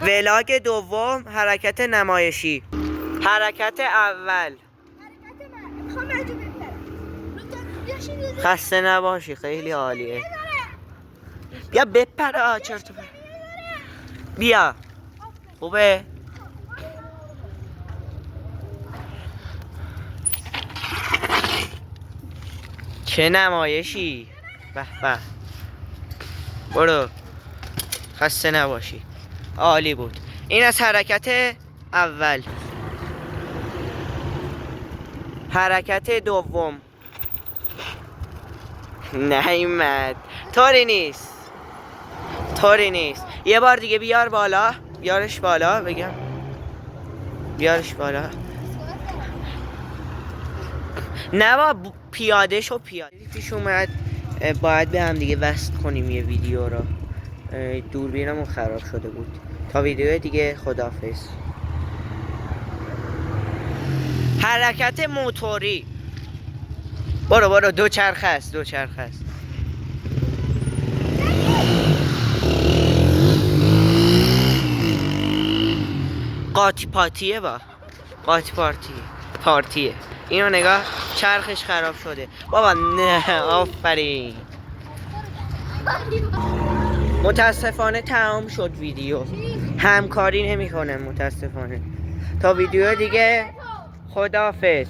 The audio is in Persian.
ولاگ دوم حرکت نمایشی. حرکت اول. خسته نباشی، خیلی عالیه. بیا بپره چرت و پرت. بیا خوبه. چه نمایشی. به به. برو خسته نباشی، عالی بود. این از حرکت اول. حرکت دوم. نیومد. طوری نیست. یه بار دیگه بیار بالا. بیارش بالا بگم. بیارش بالا. نه با پیاده شو. پیاده پیش اومد. باید به هم دیگه وصل کنیم یه ویدیو رو. دوربینمون خراب شده بود. تا ویدیو دیگه خداحافظ. حرکت موتوری. برو دوچرخه است. قاطی پاتیه با قاطی پارتیه. اینو نگاه، چرخش خراب شده بابا. نه آفرین. متاسفانه تمام شد ویدیو. همکاری نمیکنه متاسفانه. تا ویدیو دیگه خداحافظ.